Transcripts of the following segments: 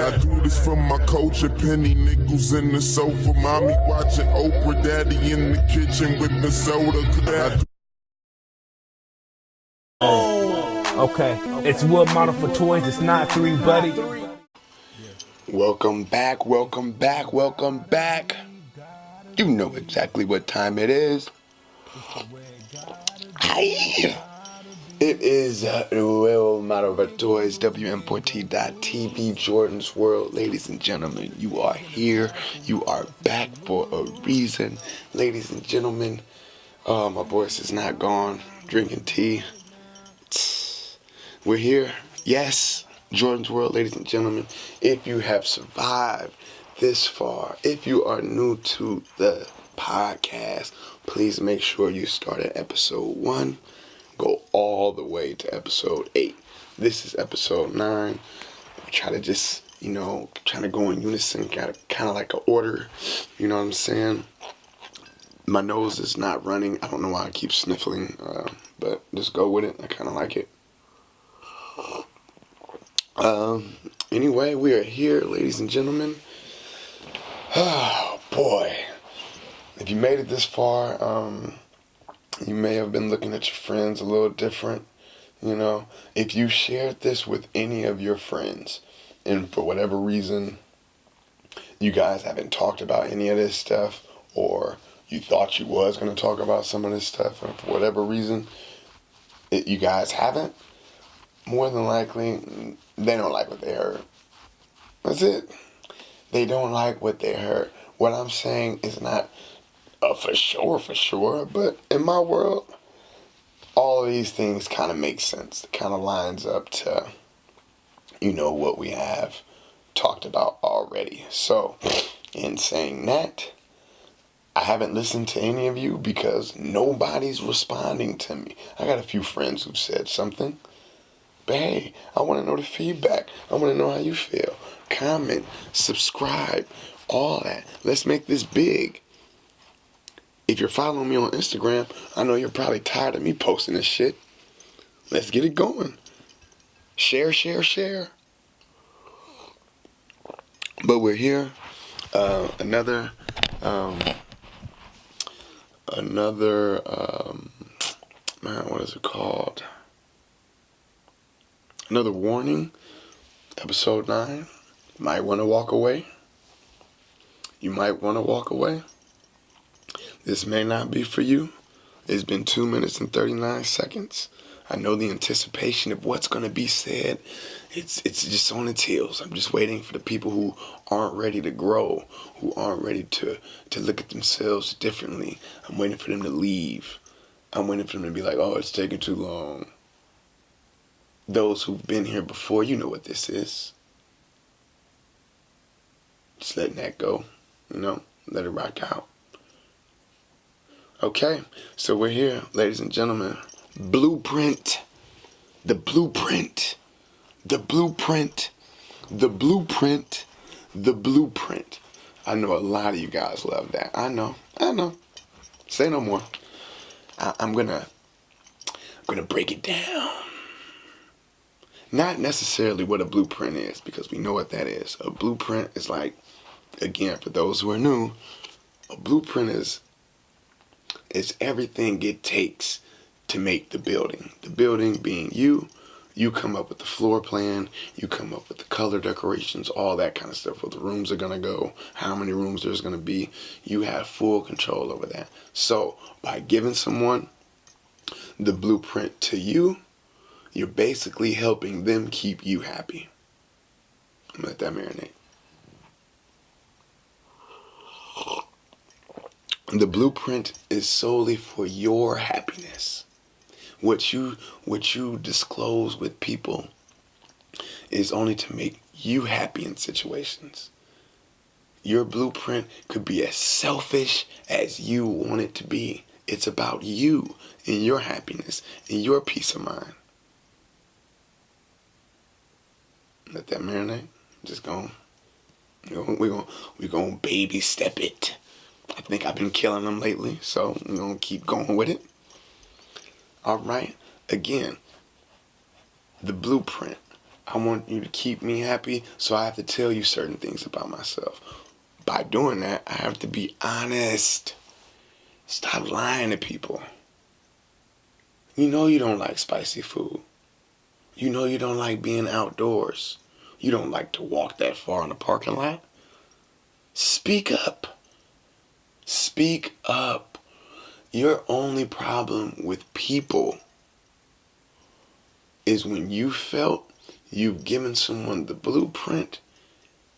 I do this for my culture, penny nickels in the sofa, mommy watching Oprah, daddy in the kitchen with the soda. Okay, it's wood model for toys. It's not 3, buddy. Welcome back, welcome back, welcome back. You know exactly what time it is. It is Will Model for Toys, WM4T.TV, Jordon'S World. Ladies and gentlemen, you are here. You are back for a reason. Ladies and gentlemen, my voice is not gone. Drinking tea. We're here. Yes, Jordon'S World, ladies and gentlemen. If you have survived this far, if you are new to the podcast, please make sure you start at episode 1. Go all the way to episode 8. This is episode 9. We try to just, trying to go in unison, kind of like an order. You know what I'm saying? My nose is not running. I don't know why I keep sniffling, but just go with it. I kind of like it. Anyway, we are here, ladies and gentlemen. Oh, boy. If you made it this far, you may have been looking at your friends a little different, If you shared this with any of your friends, and for whatever reason, you guys haven't talked about any of this stuff, or you thought you was going to talk about some of this stuff, and for whatever reason, you guys haven't, more than likely, they don't like what they heard. That's it. They don't like what they heard. What I'm saying is not for sure, but in my world, all of these things kind of make sense. It kind of lines up to, what we have talked about already. So, in saying that, I haven't listened to any of you because nobody's responding to me. I got a few friends who've said something, but hey, I want to know the feedback. I want to know how you feel. Comment, subscribe, all that. Let's make this big. If you're following me on Instagram, I know you're probably tired of me posting this shit. Let's get it going. Share. But we're here. Another, what is it called? Another warning. Episode 9. Might want to walk away. You might want to walk away. This may not be for you. It's been 2 minutes and 39 seconds. I know the anticipation of what's going to be said. It's just on its heels. I'm just waiting for the people who aren't ready to grow, who aren't ready to look at themselves differently. I'm waiting for them to leave. I'm waiting for them to be like, oh, it's taking too long. Those who've been here before, you know what this is. Just letting that go, let it rock out. Okay, so we're here, ladies and gentlemen. Blueprint. The blueprint. The blueprint. The blueprint. The blueprint. I know a lot of you guys love that. I know. Say no more. I'm gonna break it down. Not necessarily what a blueprint is, because we know what that is. A blueprint is like, again, for those who are new, a blueprint is everything it takes to make the building. The building being you come up with the floor plan, you come up with the color decorations, all that kind of stuff, where the rooms are going to go, how many rooms there's going to be. You have full control over that. So by giving someone the blueprint to you, you're basically helping them keep you happy. Let that marinate. The blueprint is solely for your happiness. What you disclose with people is only to make you happy in situations. Your blueprint could be as selfish as you want it to be. It's about you and your happiness and your peace of mind. Let that marinate. Just we're gonna baby step it. I think I've been killing them lately, so we're gonna keep going with it. All right. Again, the blueprint. I want you to keep me happy, so I have to tell you certain things about myself. By doing that, I have to be honest. Stop lying to people. You know you don't like spicy food. You know you don't like being outdoors. You don't like to walk that far in the parking lot. Speak up. Speak up. Your only problem with people is when you felt you've given someone the blueprint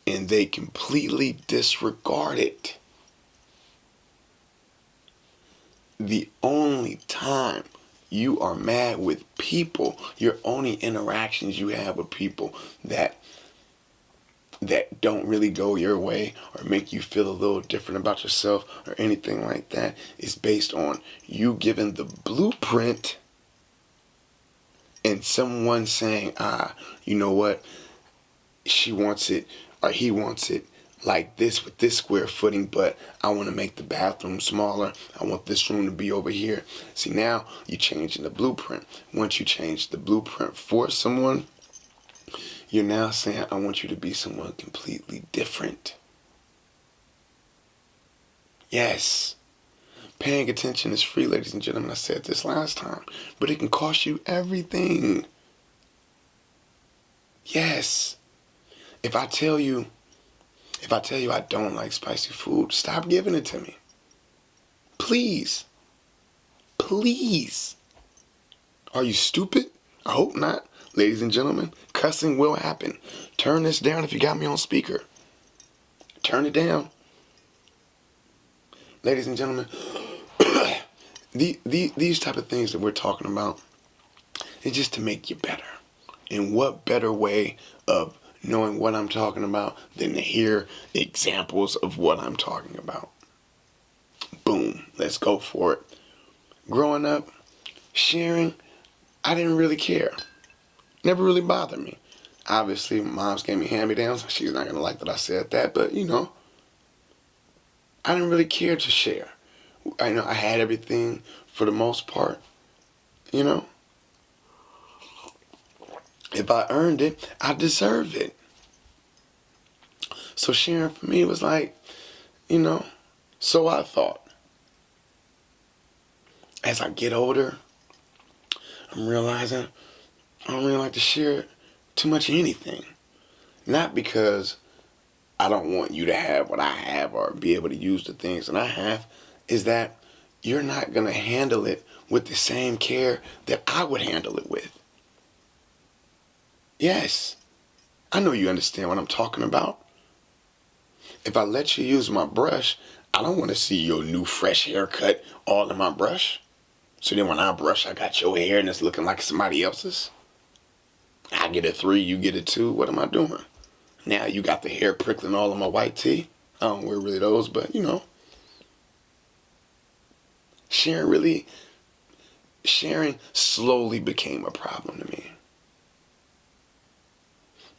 and they completely disregard it. The only time you are mad with people, your only interactions you have with people that don't really go your way or make you feel a little different about yourself or anything like that is based on you giving the blueprint and someone saying, you know what, she wants it or he wants it like this with this square footing, but I want to make the bathroom smaller. I want this room to be over here. See, now you're changing the blueprint. Once you change the blueprint for someone, you're now saying, I want you to be someone completely different. Yes. Paying attention is free, ladies and gentlemen. I said this last time, but it can cost you everything. Yes. If I tell you I don't like spicy food, stop giving it to me. Please. Please. Are you stupid? I hope not. Ladies and gentlemen, cussing will happen. Turn this down if you got me on speaker. Turn it down. Ladies and gentlemen, these type of things that we're talking about is just to make you better. And what better way of knowing what I'm talking about than to hear examples of what I'm talking about? Boom. Let's go for it. Growing up, sharing, I didn't really care. Never really bothered me. Obviously, moms gave me hand-me-downs. She's not going to like that I said that, but, I didn't really care to share. I had everything for the most part, If I earned it, I deserve it. So sharing for me was like, so I thought. As I get older, I'm realizing I don't really like to share too much of anything. Not because I don't want you to have what I have or be able to use the things that I have, is that you're not going to handle it with the same care that I would handle it with. Yes, I know you understand what I'm talking about. If I let you use my brush, I don't want to see your new fresh haircut all in my brush. So then when I brush, I got your hair and it's looking like somebody else's. I get a 3, you get a 2. What am I doing? Now you got the hair prickling all on my white tee. I don't wear really those, but sharing slowly became a problem to me.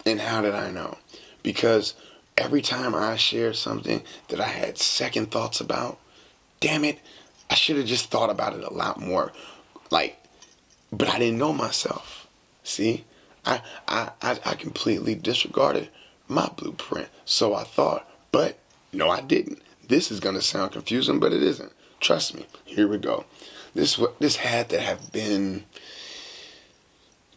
And how did I know? Because every time I shared something that I had second thoughts about, damn it, I should have just thought about it a lot more. But I didn't know myself. See, I completely disregarded my blueprint. So I thought, but no, I didn't. This is going to sound confusing, but it isn't. Trust me. Here we go. This had to have been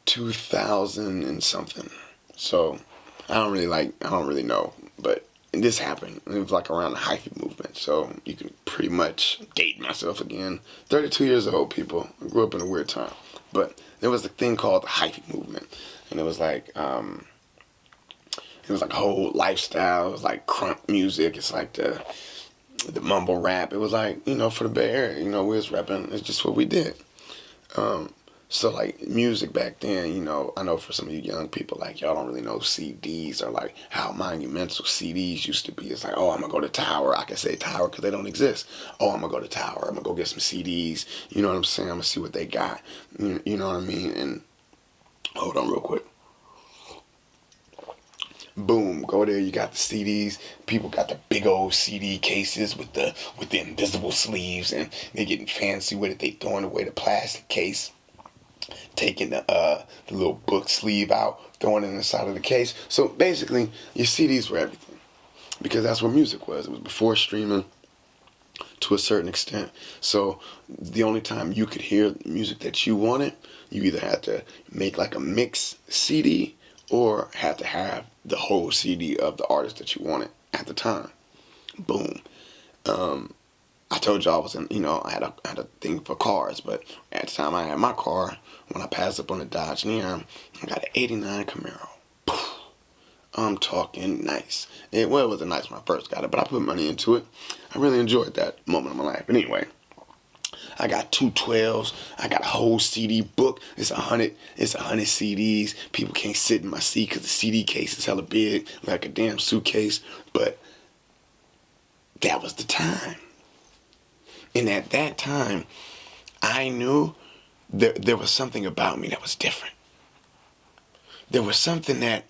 2000 and something. So I don't really know, but this happened. It was like around the hyphy movement. So you can pretty much date myself again. 32 years old, people. I grew up in a weird time. But there was a thing called the hyphy movement. And it was like a whole lifestyle. It was like crunk music. It's like the mumble rap. It was like, for the Bay Area, we was rapping. It's just what we did. So like music back then, I know for some of you young people, like y'all don't really know CDs or like how monumental CDs used to be. It's like, oh, I'm gonna go to Tower. I can say Tower because they don't exist. Oh, I'm gonna go to Tower. I'm gonna go get some CDs. You know what I'm saying? I'm gonna see what they got. You know what I mean? And hold on real quick. Boom, go there, you got the CDs. People got the big old CD cases with the invisible sleeves, and they're getting fancy with it. They throwing away the plastic case. taking the little book sleeve out, throwing it in the side of the case. So basically, your CDs were everything, because that's what music was. It was before streaming to a certain extent. So the only time you could hear music that you wanted, you either had to make like a mix CD or had to have the whole CD of the artist that you wanted at the time. Boom. I told you I was in, I had a thing for cars, but at the time I had my car, when I passed up on the Dodge Neon, I got an '89 Camaro. I'm talking nice. It wasn't nice when I first got it, but I put money into it. I really enjoyed that moment of my life. But anyway, I got 212s. I got a whole CD book. It's 100 CDs. People can't sit in my seat because the CD case is hella big, like a damn suitcase. But that was the time. And at that time, I knew there was something about me that was different. There was something that,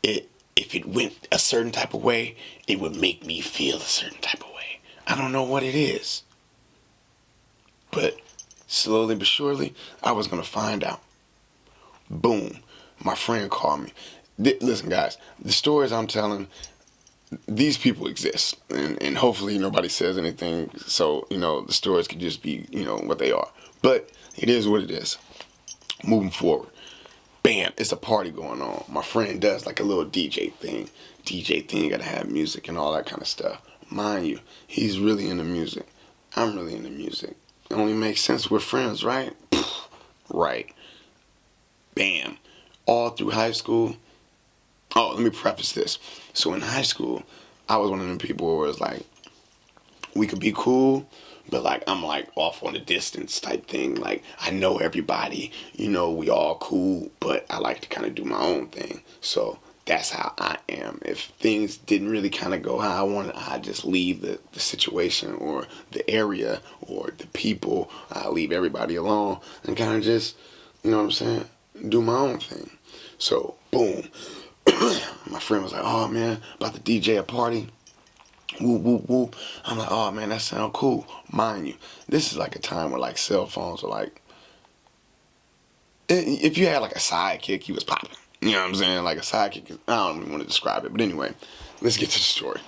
if it went a certain type of way, it would make me feel a certain type of way. I don't know what it is. But slowly but surely, I was going to find out. Boom. My friend called me. Listen, guys, the stories I'm telling, these people exist, and hopefully nobody says anything, so the stories could just be what they are. But it is what it is. Moving forward, bam, it's a party going on. My friend does like a little DJ thing. Gotta have music and all that kind of stuff. Mind you, he's really into music. I'm really into music. It only makes sense, we're friends, right? Right. Bam. All through high school. Oh, let me preface this. So in high school, I was one of them people where it's like, we could be cool, but like I'm like off on the distance type thing. Like I know everybody, we all cool, but I like to kind of do my own thing. So that's how I am. If things didn't really kind of go how I wanted, I just leave the situation or the area or the people. I leave everybody alone and kind of just, do my own thing. So boom. My friend was like, oh man, about to DJ a party. Whoop, whoop, whoop. I'm like, oh man, that sound cool. Mind you, this is like a time where like cell phones are like, if you had like a sidekick, he was popping. You know what I'm saying? Like a sidekick, I don't even want to describe it. But anyway, let's get to the story.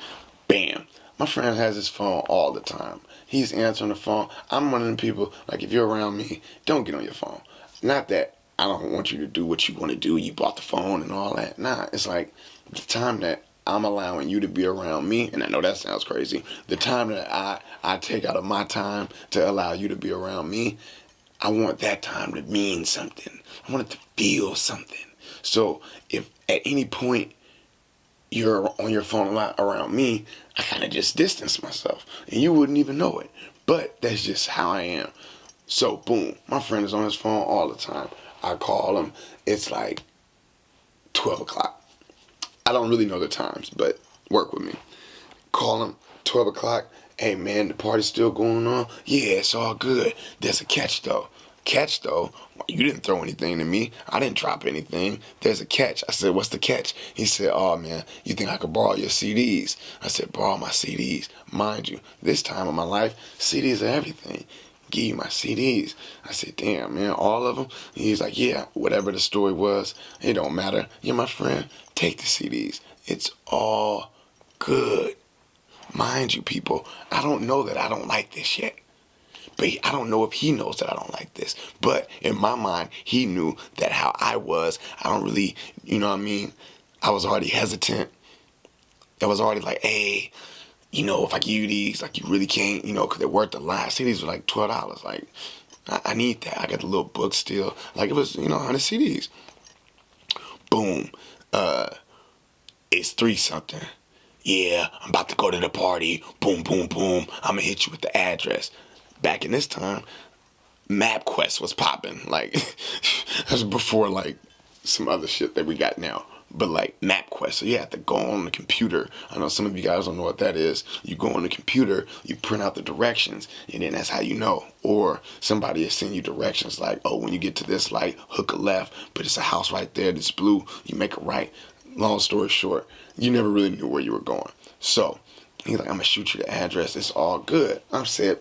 Bam. My friend has his phone all the time. He's answering the phone. I'm one of them people, like if you're around me, don't get on your phone. Not that I don't want you to do what you want to do. You bought the phone and all that. Nah, it's like the time that I'm allowing you to be around me, and I know that sounds crazy, the time that I take out of my time to allow you to be around me, I want that time to mean something. I want it to feel something. So if at any point you're on your phone a lot around me, I kind of just distance myself, and you wouldn't even know it. But that's just how I am. So boom, my friend is on his phone all the time. I call him. It's like 12 o'clock. I don't really know the times, but work with me. Call him, 12 o'clock. Hey, man, the party's still going on? Yeah, it's all good. There's a catch, though. Catch, though? You didn't throw anything to me. I didn't drop anything. There's a catch. I said, what's the catch? He said, oh, man, you think I could borrow your CDs? I said, borrow my CDs. Mind you, this time of my life, CDs are everything. Give you my CDs. I said, damn, man, all of them? He's like, yeah, whatever the story was, it don't matter. You're my friend. Take the CDs. It's all good. Mind you, people, I don't know that I don't like this yet. But I don't know if he knows that I don't like this. But in my mind, he knew that how I was, I don't really, I was already hesitant. I was already like, hey, if I give you these, like you really can't, because they're worth a lot. CDs were like $12. Like, I need that. I got the little book still. Like it was, 100 CDs. Boom. It's 3 something. Yeah, I'm about to go to the party. Boom, boom, boom. I'm going to hit you with the address. Back in this time, MapQuest was popping. Like, that was before, like, some other shit that we got now. But, like, MapQuest. So you have to go on the computer. I know some of you guys don't know what that is. You go on the computer, you print out the directions, and then that's how you know. Or somebody will send you directions like, oh, when you get to this light, hook a left, but it's a house right there that's blue. You make a right. Long story short, you never really knew where you were going. So, he's like, I'm going to shoot you the address. It's all good. I said,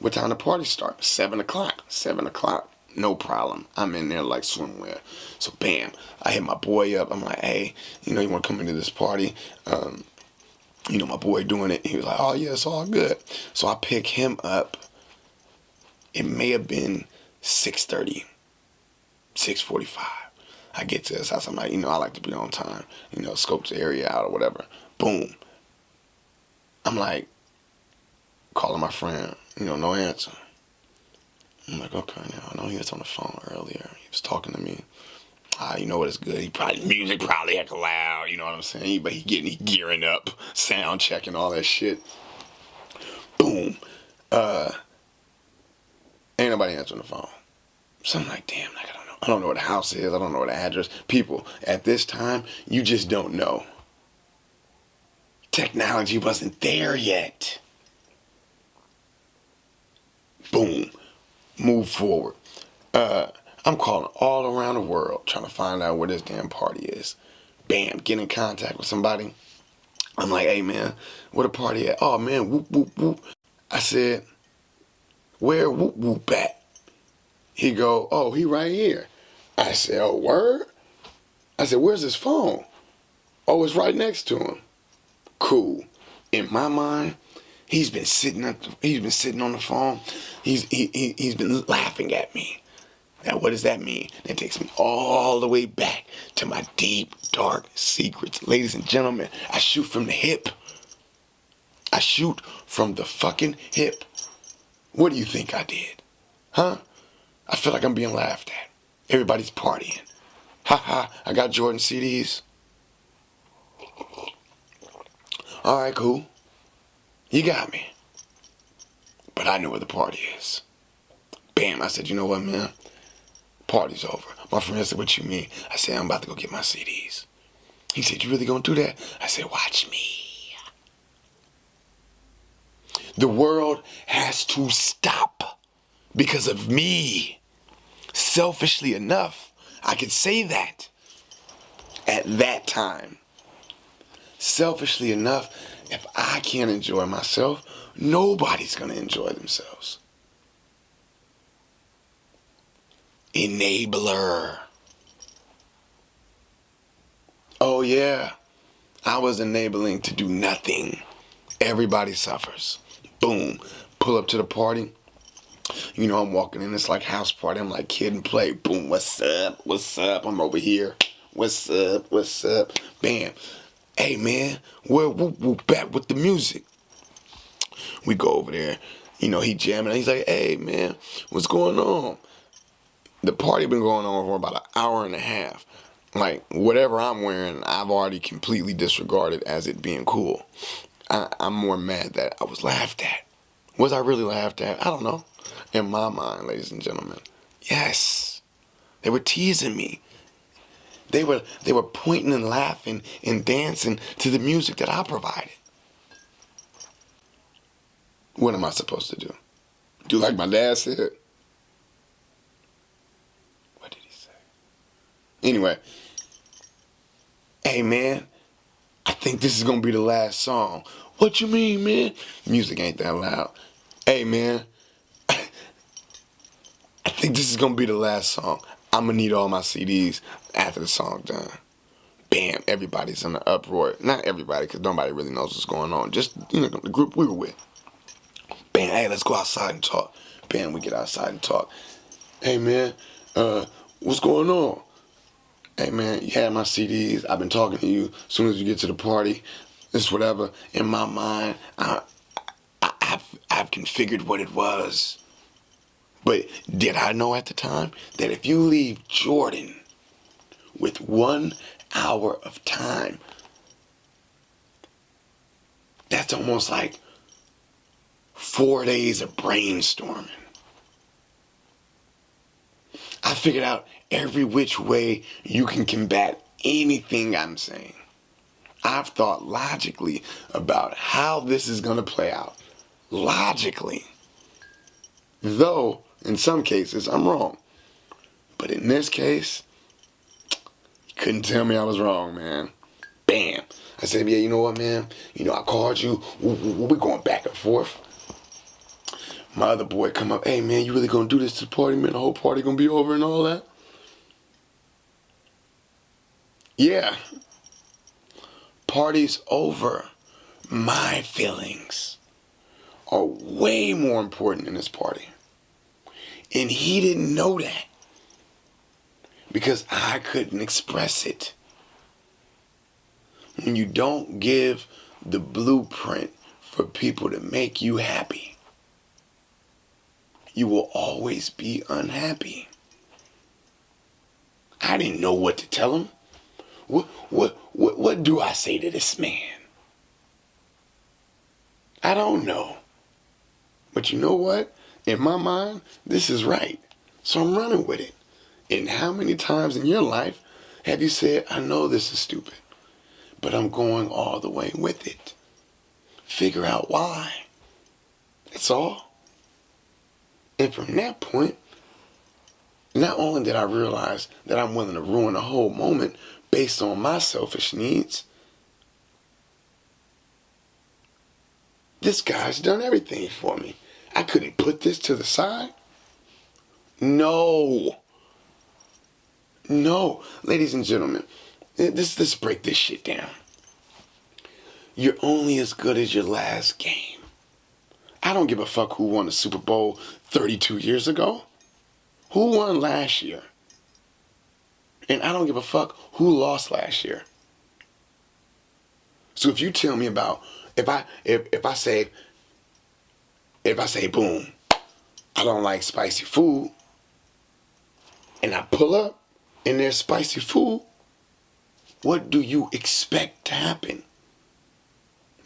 what time the party start? 7 o'clock. 7 o'clock. No problem. I'm in there like swimwear. So bam, I hit my boy up. I'm like, hey, you want to come into this party? My boy doing it. He was like, oh yeah, it's all good. So I pick him up. It may have been 6:30, 6:45. I get to his house. I'm like, I like to be on time. Scope the area out or whatever. Boom. I'm like, calling my friend. No answer. I'm like, okay, now I know he was on the phone earlier. He was talking to me. You know what? It's good. Music probably heck loud. You know what I'm saying? But he gearing up, sound checking, all that shit. Boom. Ain't nobody answering the phone. So I'm like, damn, I don't know. I don't know where the house is. I don't know where the address. People, at this time, you just don't know. Technology wasn't there yet. Boom. Move forward. I'm calling all around the world trying to find out where this damn party is. Bam, get in contact with somebody. I'm like, hey man, where the party at? Oh man, whoop, whoop, whoop. I said, where whoop, whoop at? He go, oh, he right here. I said, oh, word? I said, where's his phone? Oh, it's right next to him. Cool. In my mind, he's been sitting on the phone. He's been laughing at me. Now, what does that mean? That takes me all the way back to my deep, dark secrets. Ladies and gentlemen, I shoot from the hip. I shoot from the fucking hip. What do you think I did? Huh? I feel like I'm being laughed at. Everybody's partying. Ha ha, I got Jordon'S CDs. All right, cool. You got me. But I know where the party is. Bam, I said, you know what, man? Party's over. My friend said, what you mean? I said, I'm about to go get my CDs. He said, you really gonna do that? I said, watch me. The world has to stop because of me. Selfishly enough, I could say that at that time. Selfishly enough, if I can't enjoy myself, nobody's gonna enjoy themselves. Enabler. Oh yeah, I was enabling to do nothing. Everybody suffers. Boom. Pull up to the party. I'm walking in, it's like house party. I'm like kid and play. Boom, what's up? What's up? I'm over here. What's up? What's up? Bam. Hey man, where whoop whoop back with the music? We go over there. He jamming. He's like, hey man, what's going on? The party been going on for about an hour and a half. Like, whatever I'm wearing, I've already completely disregarded as it being cool. I'm more mad that I was laughed at. Was I really laughed at? I don't know. In my mind, ladies and gentlemen, yes. They were teasing me. They were pointing and laughing and dancing to the music that I provided. What am I supposed to do? Do like my dad said? What did he say? Anyway. Hey, man, I think this is going to be the last song. What you mean, man? Music ain't that loud. Hey, man, I think this is going to be the last song. I'm going to need all my CDs after the song's done. Bam, everybody's in the uproar. Not everybody, because nobody really knows what's going on. Just, the group we were with. Bam, hey, let's go outside and talk. Bam, we get outside and talk. Hey, man, what's going on? Hey man, you had my CDs. I've been talking to you. As soon as you get to the party, it's whatever. In my mind, I've configured what it was. But did I know at the time that if you leave Jordan with 1 hour of time, that's almost like 4 days of brainstorming. I figured out every which way you can combat anything I'm saying. I've thought logically about how this is going to play out. Logically. Though, in some cases, I'm wrong. But in this case, you couldn't tell me I was wrong, man. Bam. I said, yeah, you know what, man? I called you. We're going back and forth. my other boy come up, hey man, you really gonna do this to the party, man? The whole party gonna be over and all that? Yeah. Party's over. My feelings are way more important in this party. And he didn't know that because I couldn't express it. When you don't give the blueprint for people to make you happy, you will always be unhappy. I didn't know what to tell him. What do I say to this man? I don't know. But you know what? In my mind, this is right. So I'm running with it. And how many times in your life have you said, I know this is stupid, but I'm going all the way with it? Figure out why. That's all. And from that point, not only did I realize that I'm willing to ruin a whole moment based on my selfish needs, this guy's done everything for me. I couldn't put this to the side. No. Ladies and gentlemen, let's break this shit down. You're only as good as your last game. I don't give a fuck who won the Super Bowl 32 years ago. Who won last year? And I don't give a fuck who lost last year. So if you tell me about, if I say, boom, I don't like spicy food, and I pull up and there's spicy food, what do you expect to happen?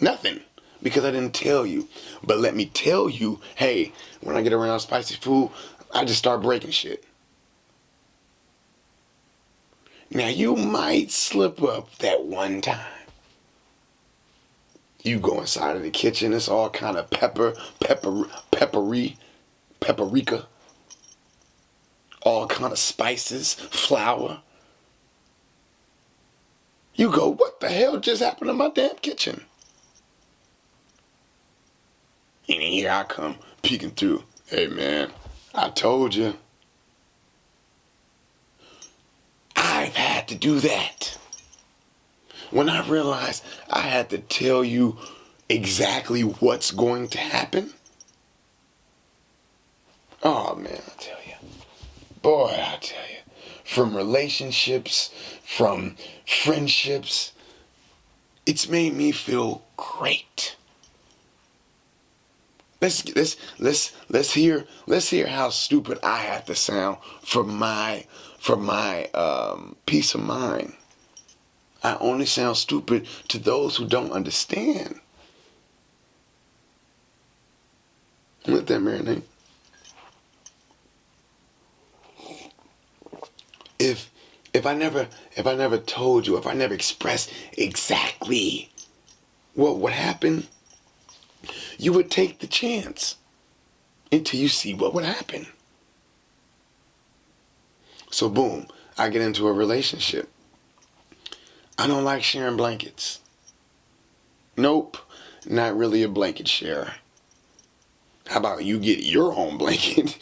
Nothing, because I didn't tell you. But let me tell you, hey, when I get around spicy food, I just start breaking shit. Now you might slip up that one time. You go inside of the kitchen, it's all kind of paprika, all kind of spices, flour. You go, what the hell just happened to my damn kitchen? And here I come, peeking through. Hey man, I told you. I've had to do that. When I realized I had to tell you exactly what's going to happen. Oh man, I tell you. Boy, I tell you. From relationships, from friendships, it's made me feel great. Let's hear how stupid I have to sound for my peace of mind. I only sound stupid to those who don't understand. Let that marinate. If I never told you, if I never expressed exactly what would happen, you would take the chance until you see what would happen. So boom, I get into a relationship. I don't like sharing blankets. Nope, not really a blanket sharer. How about you get your own blanket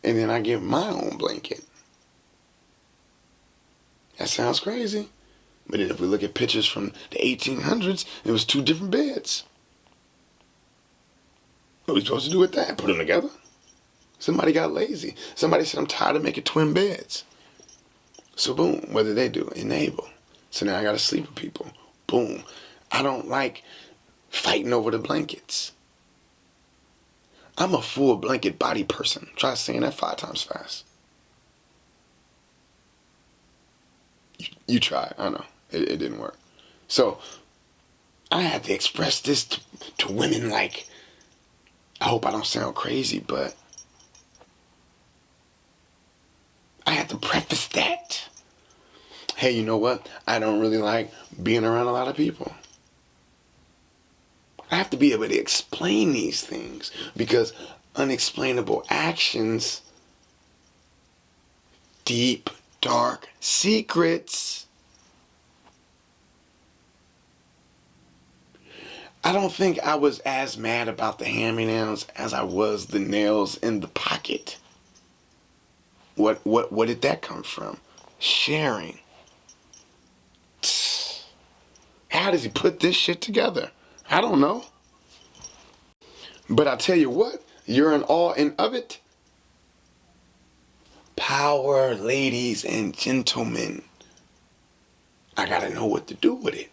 and then I get my own blanket? That sounds crazy. But then if we look at pictures from the 1800s, it was 2 different beds. What are we supposed to do with that? Put them together? Somebody got lazy. Somebody said, I'm tired of making twin beds. So boom, what did they do? Enable. So now I gotta sleep with people. Boom. I don't like fighting over the blankets. I'm a full blanket body person. Try saying that 5 times fast. You try. I know. It didn't work. So I had to express this to women like, I hope I don't sound crazy, but I had to preface that. Hey, you know what? I don't really like being around a lot of people. I have to be able to explain these things because unexplainable actions, deep, dark secrets. I don't think I was as mad about the hand-me-downs as I was the nails in the pocket. What did that come from? Sharing. How does he put this shit together? I don't know. But I tell you what, you're in awe and of it. Power, ladies and gentlemen. I gotta know what to do with it.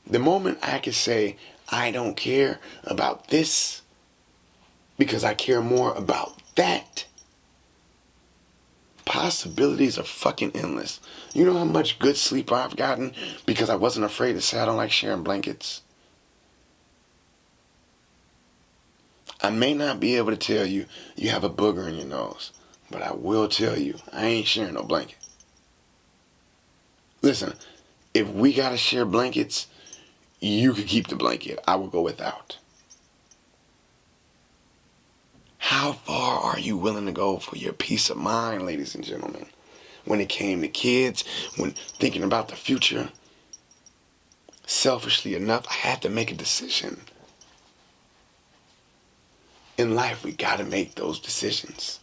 The moment I can say, I don't care about this because I care more about that, possibilities are fucking endless. You know how much good sleep I've gotten because I wasn't afraid to say I don't like sharing blankets? I may not be able to tell you you have a booger in your nose, but I will tell you I ain't sharing no blanket. Listen, if we gotta share blankets, you could keep the blanket. I will go without. How far are you willing to go for your peace of mind, ladies and gentlemen? When it came to kids, when thinking about the future, selfishly enough, I had to make a decision. In life, we gotta make those decisions.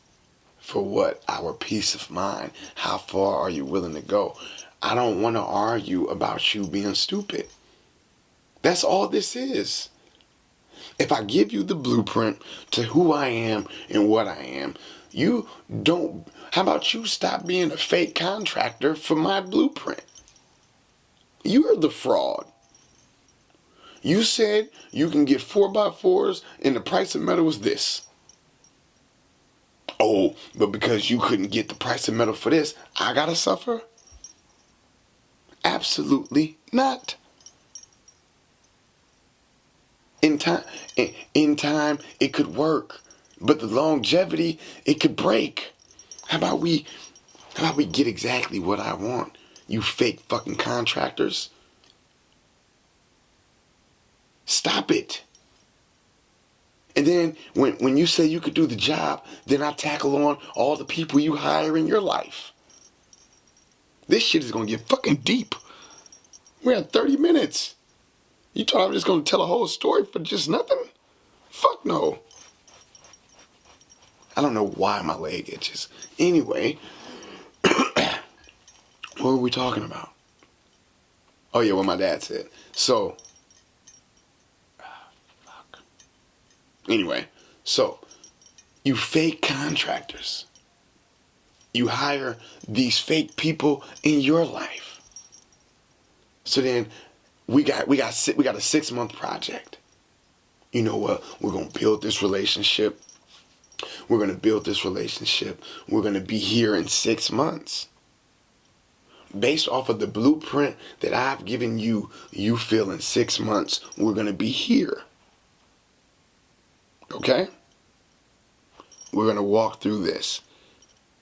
For what? Our peace of mind. How far are you willing to go? I don't want to argue about you being stupid. That's all this is. If I give you the blueprint to who I am and what I am, you don't. How about you stop being a fake contractor for my blueprint? You're the fraud. You said you can get 4x4s and the price of metal was this. Oh, but because you couldn't get the price of metal for this, I gotta suffer? Absolutely not. In time, it could work, but the longevity, it could break. How about we get exactly what I want? You fake fucking contractors. Stop it. And then when you say you could do the job, then I tackle on all the people you hire in your life. This shit is gonna get fucking deep. We're at 30 minutes. You thought I was just gonna tell a whole story for just nothing? Fuck no. I don't know why my leg itches. Anyway, what were we talking about? Oh yeah, what my dad said. So, anyway, so you fake contractors. You hire these fake people in your life. So then we got a 6-month project. You know what? We're gonna build this relationship. We're gonna build this relationship. We're gonna be here in 6 months. Based off of the blueprint that I've given you, you feel in 6 months we're gonna be here. Okay? We're gonna walk through this.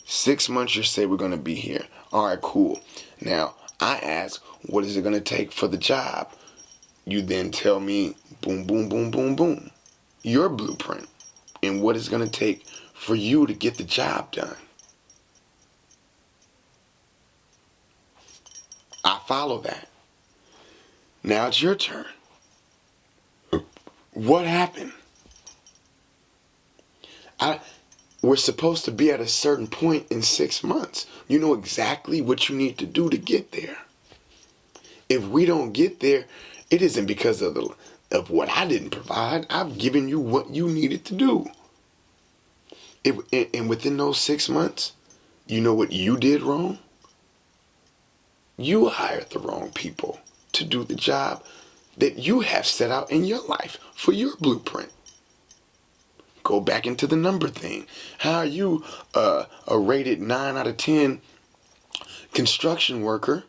6 months you say we're gonna be here. All right, cool. Now, I ask, what is it gonna take for the job? You then tell me, boom, boom, boom, boom, boom. Your blueprint and what it's gonna take for you to get the job done. I follow that. Now it's your turn. What happened? We're supposed to be at a certain point in 6 months. You know exactly what you need to do to get there. If we don't get there, it isn't because of what I didn't provide. I've given you what you needed to do. And within those 6 months, you know what you did wrong? You hired the wrong people to do the job that you have set out in your life for your blueprint. Go back into the number thing. How are you a rated 9 out of 10 construction worker,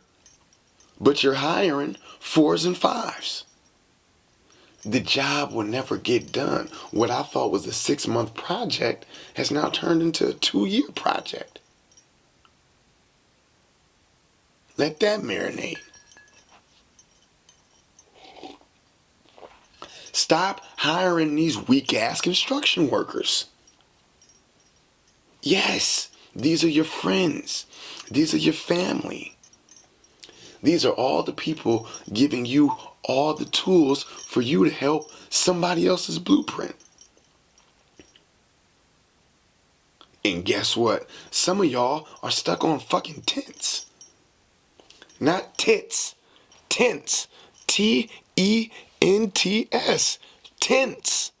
but you're hiring 4s and 5s? The job will never get done. What I thought was a 6-month project has now turned into a 2-year project. Let that marinate. Stop hiring these weak-ass construction workers. Yes, these are your friends. These are your family. These are all the people giving you all the tools for you to help somebody else's blueprint. And guess what? Some of y'all are stuck on fucking tents. Not tits. Tents. Tents. Tents.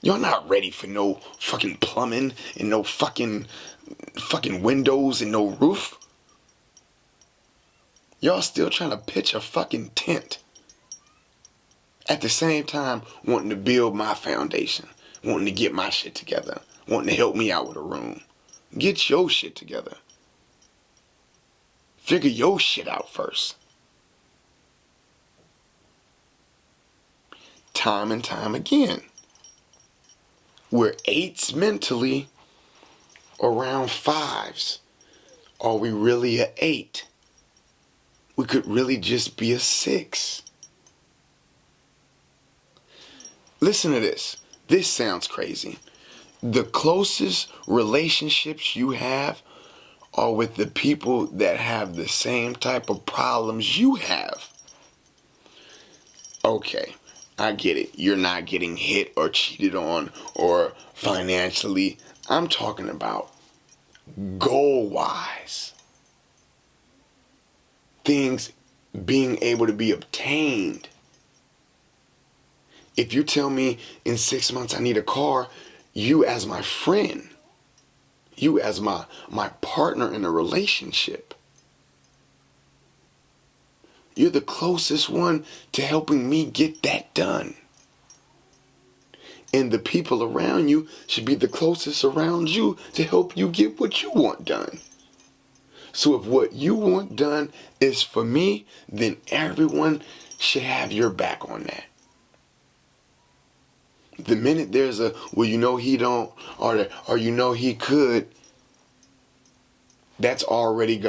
Y'all not ready for no fucking plumbing and no fucking windows and no roof. Y'all still trying to pitch a fucking tent. At the same time, wanting to build my foundation. Wanting to get my shit together. Wanting to help me out with a room. Get your shit together. Figure your shit out first. Time and time again. We're 8s mentally, around 5s. Are we really a 8? We could really just be a 6. Listen to this. This sounds crazy. The closest relationships you have are with the people that have the same type of problems you have. Okay, I get it. You're not getting hit or cheated on or financially. I'm talking about goal-wise. Things being able to be obtained. If you tell me in 6 months I need a car, you as my friend, you as my partner in a relationship, you're the closest one to helping me get that done. And the people around you should be the closest around you to help you get what you want done. So if what you want done is for me, then everyone should have your back on that. The minute there's a, well, you know he don't, or you know he could, that could already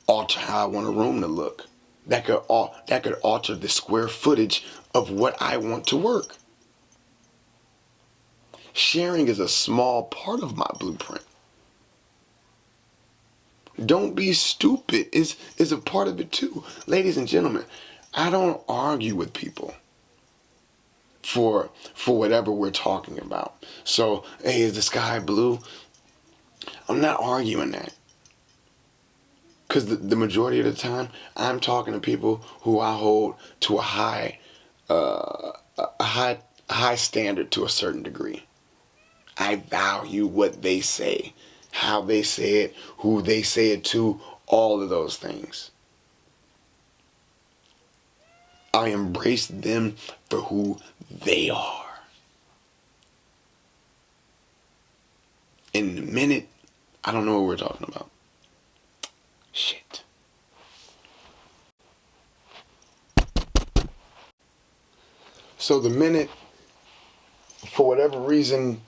alter how I want a room to look. That could alter the square footage of what I want to work. Sharing is a small part of my blueprint. Don't be stupid is a part of it too. Ladies and gentlemen, I don't argue with people for whatever we're talking about. So, hey, is the sky blue? I'm not arguing that. Because the majority of the time, I'm talking to people who I hold to a high standard to a certain degree. I value what they say, how they say it, who they say it to, all of those things. I embrace them for who they are. In a minute, I don't know what we're talking about. Shit. So the minute, for whatever reason,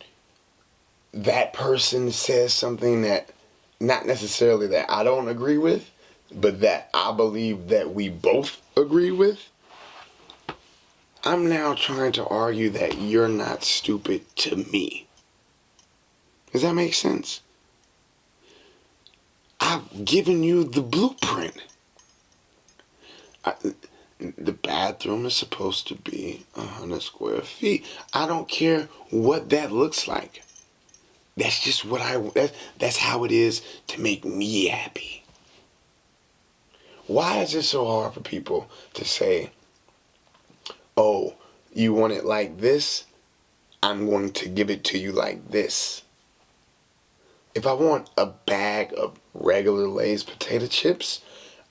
that person says something that, not necessarily that I don't agree with, but that I believe that we both agree with, I'm now trying to argue that you're not stupid to me. Does that make sense? I've given you the blueprint. The bathroom is supposed to be 100 square feet. I don't care what that looks like. That's just what that's how it is to make me happy. Why is it so hard for people to say, oh, you want it like this? I'm going to give it to you like this. If I want a bag of regular Lay's potato chips,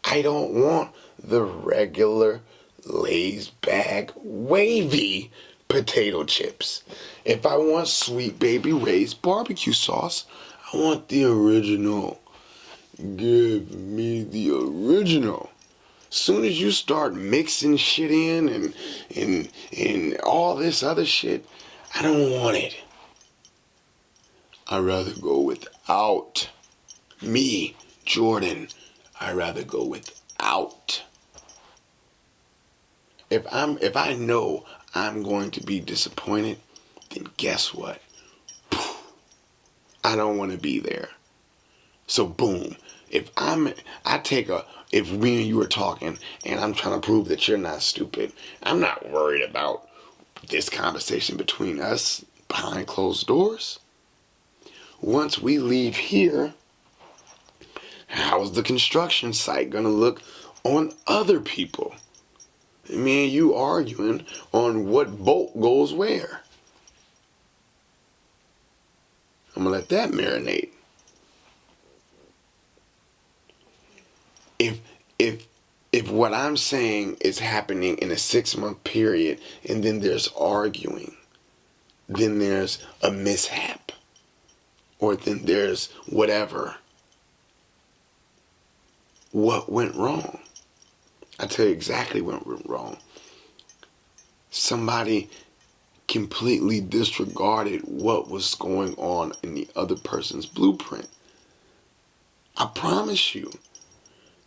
I don't want the regular Lay's bag wavy potato chips. If I want Sweet Baby Ray's barbecue sauce, I want the original. Give me the original. Soon as you start mixing shit in and all this other shit, I don't want it. I'd rather go without. Me, Jordan, I'd rather go without. If I know I'm going to be disappointed, then guess what? I don't want to be there. So boom, If me and you are talking and I'm trying to prove that you're not stupid, I'm not worried about this conversation between us behind closed doors. Once we leave here, how's the construction site gonna look on other people? Me and you arguing on what bolt goes where. I'm gonna let that marinate. If what I'm saying is happening in a 6-month period and then there's arguing, then there's a mishap, or then there's whatever, what went wrong? I tell you exactly what went wrong. Somebody completely disregarded what was going on in the other person's blueprint. I promise you.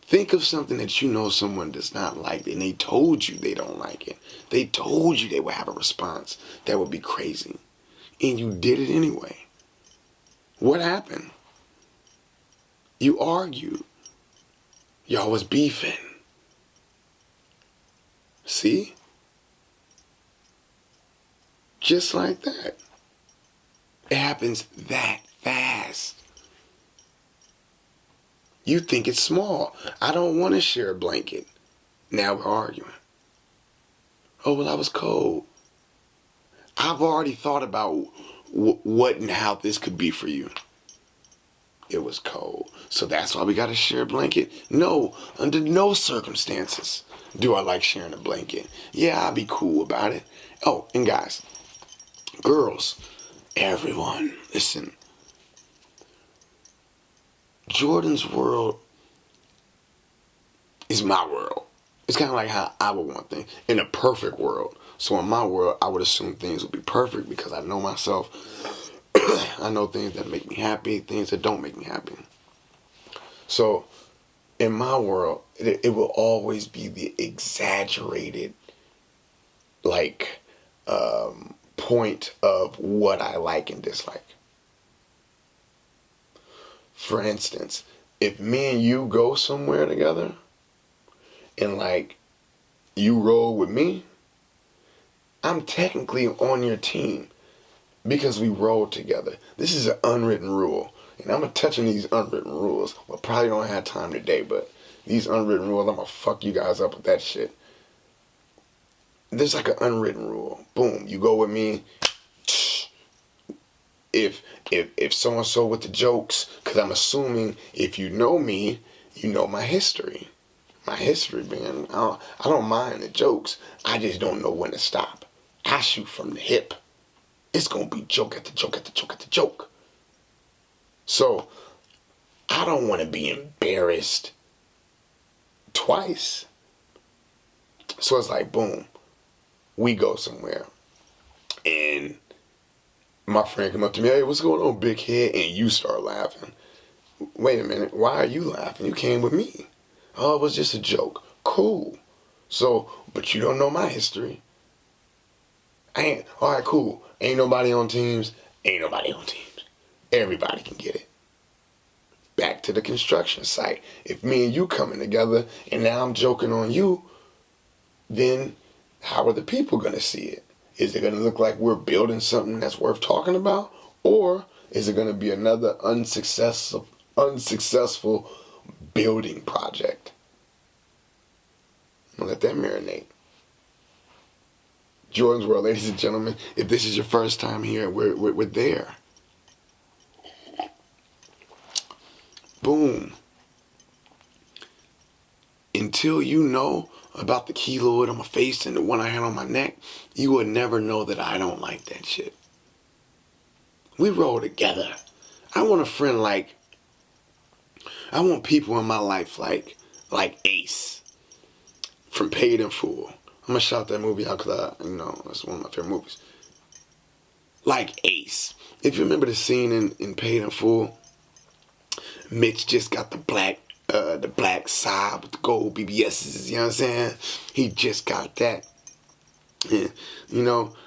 Think of something that you know someone does not like and they told you they don't like it. They told you they would have a response that would be crazy. And you did it anyway. What happened? You argued. Y'all was beefing. See? Just like that. It happens that fast. You think it's small. I don't want to share a blanket. Now we're arguing. Oh, well, I was cold. I've already thought about what and how this could be for you. It was cold. So that's why we got to share a blanket? No, under no circumstances do I like sharing a blanket. Yeah, I'll be cool about it. Oh, and guys, girls, everyone, listen. Jordan's world is my world. It's kind of like how I would want things in a perfect world. So in my world, I would assume things would be perfect because I know myself. I know things that make me happy, things that don't make me happy. So in my world, it will always be the exaggerated, point of what I like and dislike. For instance, if me and you go somewhere together and you roll with me, I'm technically on your team because we roll together. This is an unwritten rule. And I'm going to touch on these unwritten rules. Well, probably don't have time today, but these unwritten rules, I'm going to fuck you guys up with that shit. There's like an unwritten rule. Boom, you go with me. If so-and-so with the jokes, because I'm assuming if you know me, you know my history. My history, man. I don't mind the jokes. I just don't know when to stop. I shoot from the hip. It's going to be joke after joke after joke after joke. So, I don't want to be embarrassed twice. So it's like, boom, we go somewhere. And my friend come up to me, hey, what's going on, big head? And you start laughing. Wait a minute, why are you laughing? You came with me. Oh, it was just a joke. Cool. So, but you don't know my history. All right, cool. Ain't nobody on teams. Ain't nobody on teams. Everybody can get it. Back to the construction site. If me and you coming together and now I'm joking on you, then how are the people going to see it? Is it going to look like we're building something that's worth talking about? Or is it going to be another unsuccessful building project? I'm going to let that marinate. Jordon'S World, ladies and gentlemen, if this is your first time here, we're there. Boom. Until you know about the keloid on my face and the one I had on my neck, you would never know that I don't like that shit. We roll together. I want a friend I want people in my life like Ace from Paid in Full. I'm going to shout that movie out because that's one of my favorite movies. Like Ace. If you remember the scene in Paid in Full, Mitch just got the black side with the gold BBSs, you know what I'm saying? He just got that. And,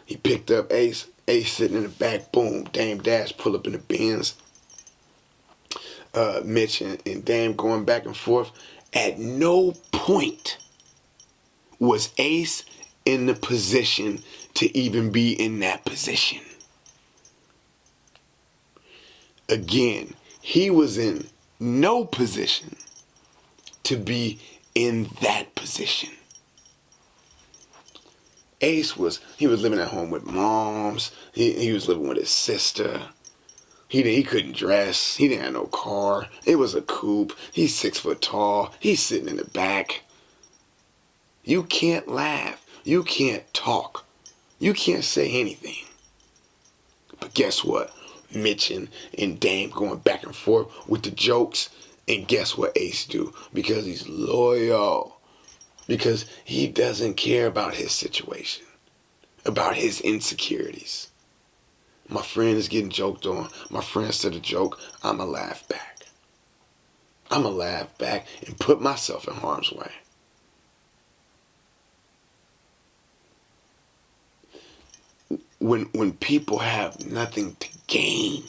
he picked up Ace sitting in the back, boom, Dame Dash pull up in the Benz. Mitch and Dame going back and forth. At no point was Ace in the position to even be in that position. Again, he was in no position to be in that position. Ace was living at home with moms. He was living with his sister. He couldn't dress. He didn't have no car. It was a coupe. He's 6 foot tall. He's sitting in the back. You can't laugh. You can't talk. You can't say anything. But guess what? Mitch and Dame going back and forth with the jokes. And guess what Ace do? Because he's loyal. Because he doesn't care about his situation. About his insecurities. My friend is getting joked on. My friend said a joke. I'ma laugh back. I'ma laugh back and put myself in harm's way. When people have nothing to gain.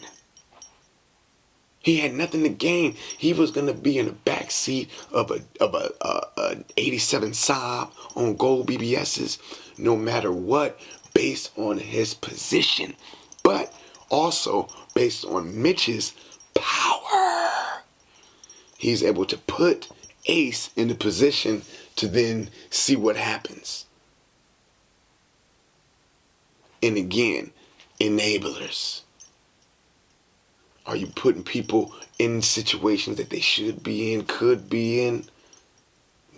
He had nothing to gain. He was gonna be in the back seat of a 87 Saab on gold BBSs, no matter what, based on his position, but also based on Mitch's power. He's able to put Ace in the position to then see what happens. And again, enablers. Are you putting people in situations that they should be in, could be in,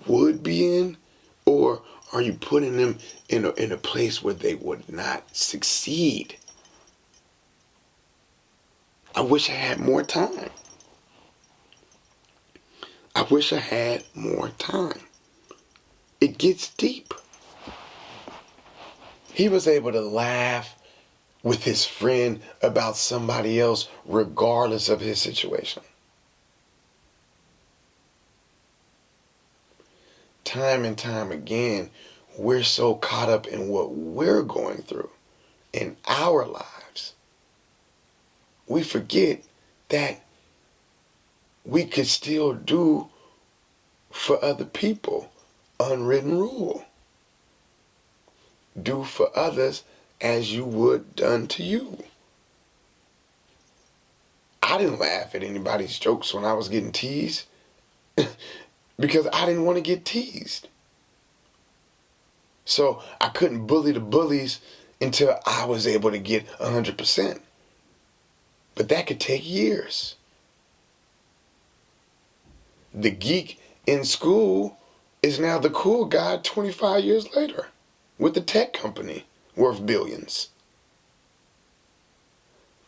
would be in? Or are you putting them in a place where they would not succeed? I wish I had more time. I wish I had more time. It gets deep. He was able to laugh with his friend about somebody else regardless of his situation. Time and time again, we're so caught up in what we're going through in our lives. We forget that we could still do for other people. Unwritten rule. Do for others as you would done to you. I didn't laugh at anybody's jokes when I was getting teased because I didn't want to get teased. So I couldn't bully the bullies until I was able to get 100%. But that could take years. The geek in school is now the cool guy 25 years later with the tech company worth billions.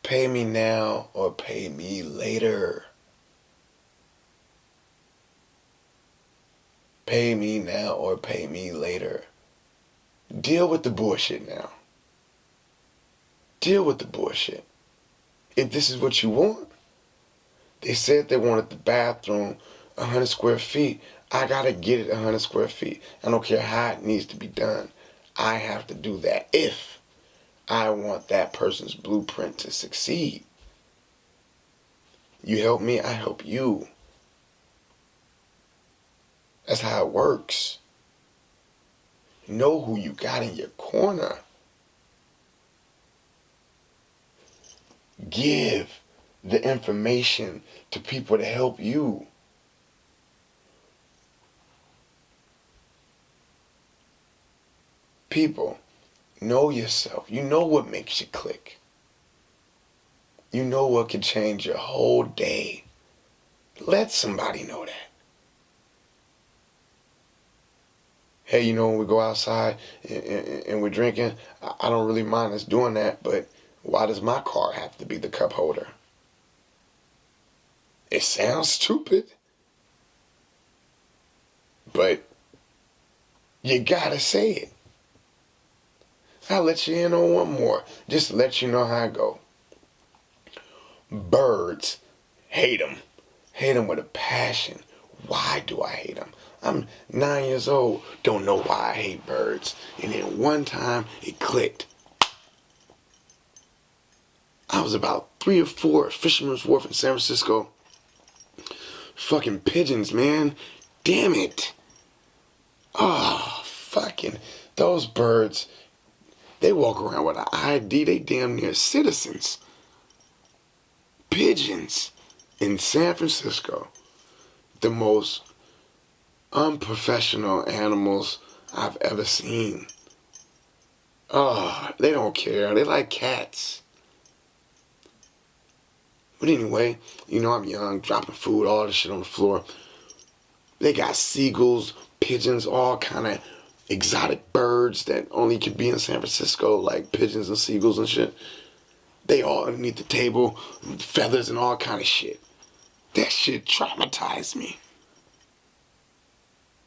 Pay me now or pay me later. Pay me now or pay me later. Deal with the bullshit now. Deal with the bullshit. If this is what you want. They said they wanted the bathroom 100 square feet. I gotta get it 100 square feet. I don't care how it needs to be done. I have to do that if I want that person's blueprint to succeed. You help me, I help you. That's how it works. Know who you got in your corner. Give the information to people to help you. People, know yourself. You know what makes you click. You know what can change your whole day. Let somebody know that. Hey, you know, when we go outside and we're drinking, I don't really mind us doing that, but why does my car have to be the cup holder? It sounds stupid, but you gotta say it. I'll let you in on one more, just to let you know how I go. Birds, hate them. Hate them with a passion. Why do I hate them? I'm 9 years old, don't know why I hate birds. And then one time, it clicked. I was about 3 or 4 at Fisherman's Wharf in San Francisco. fucking pigeons, man. Damn it. Oh, fucking, those birds, they walk around with an ID. They damn near citizens. Pigeons in San Francisco, the most unprofessional animals I've ever seen. Oh, they don't care. They like cats. But anyway, you know, I'm young, dropping food, all this shit on the floor. They got seagulls, pigeons, all kind of exotic birds that only can be in San Francisco, like pigeons and seagulls and shit. They all underneath the table, feathers and all kind of shit. That shit traumatized me.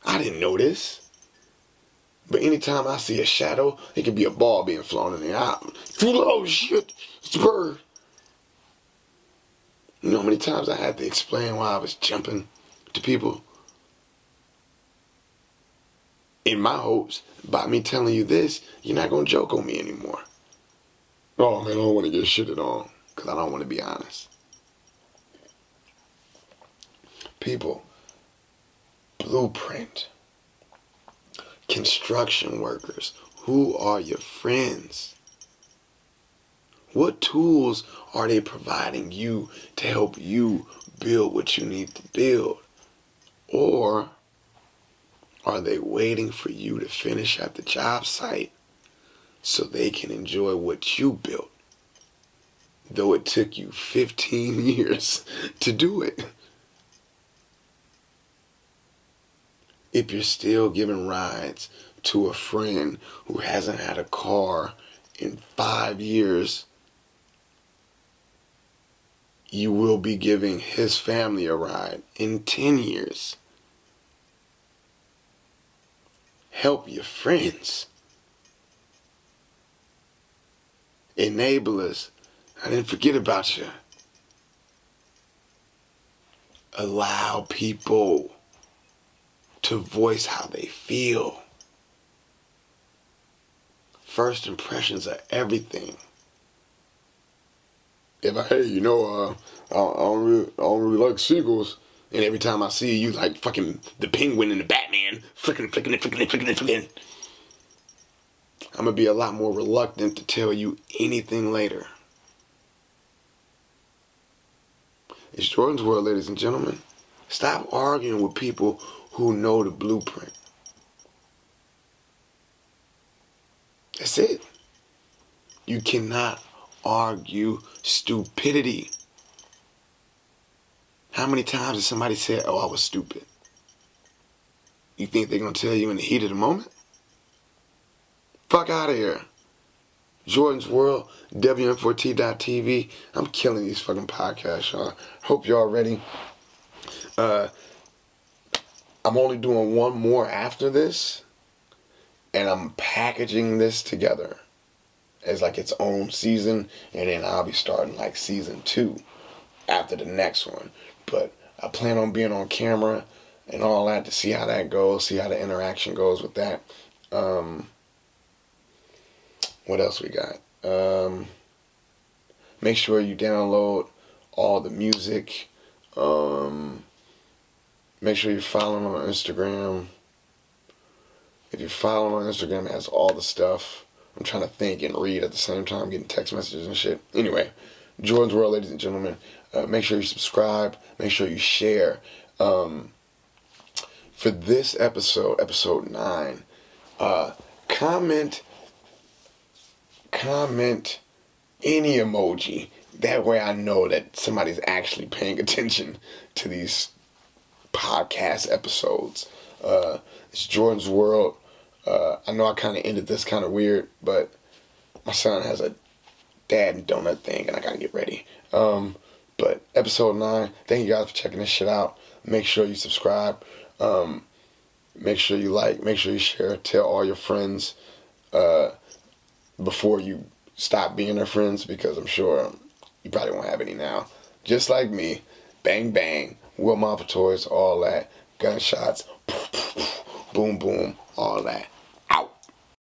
I didn't know this. But anytime I see a shadow, it could be a ball being flown in the eye. Oh shit, it's a bird. You know how many times I had to explain why I was jumping to people? In my hopes, by me telling you this, you're not going to joke on me anymore. Oh man, I don't want to get shitted on, because I don't want to be honest. People, blueprint, construction workers, who are your friends? What tools are they providing you to help you build what you need to build? Or are they waiting for you to finish at the job site so they can enjoy what you built, though it took you 15 years to do it? If you're still giving rides to a friend who hasn't had a car in 5 years, you will be giving his family a ride in 10 years. Help your friends. Enablers, I didn't forget about you. Allow people to voice how they feel. First impressions are everything. If I, hey, you know, I don't really like seagulls, and every time I see you like fucking the Penguin and the Batman, flicking, I'm gonna be a lot more reluctant to tell you anything later. It's Jordan's World, ladies and gentlemen. Stop arguing with people who know the blueprint. That's it. You cannot argue stupidity. How many times has somebody said, oh, I was stupid? You think they're going to tell you in the heat of the moment? Fuck out of here. Jordan's World, WM4T.TV. I'm killing these fucking podcasts, y'all. Hope y'all ready. I'm only doing one more after this, and I'm packaging this together as like its own season, and then I'll be starting like season 2 after the next one. But I plan on being on camera and all that to see how that goes, see how the interaction goes with that. What else we got? Make sure you download all the music. Make sure you're following on Instagram. If you're following on Instagram, it has all the stuff. I'm trying to think and read at the same time, getting text messages and shit. Anyway, Jordan's World, ladies and gentlemen. Make sure you subscribe. Make sure you share. For this episode, episode 9, comment any emoji. That way I know that somebody's actually paying attention to these podcast episodes. It's Jordan's World. I know I kind of ended this kind of weird, but my son has a dad and donut thing, and I gotta get ready. But episode 9, thank you guys for checking this shit out. Make sure you subscribe. Make sure you like. Make sure you share. Tell all your friends before you stop being their friends, because I'm sure you probably won't have any now. Just like me. Bang, bang. Will Mama toys, all that. Gunshots. Boom, boom. All that. Out.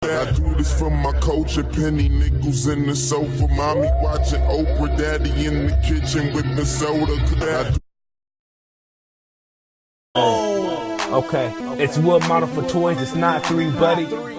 I do this for my culture, penny nickels in the sofa, mommy watching Oprah, daddy in the kitchen with the soda. Okay, it's wood model for toys, it's not 3, buddy.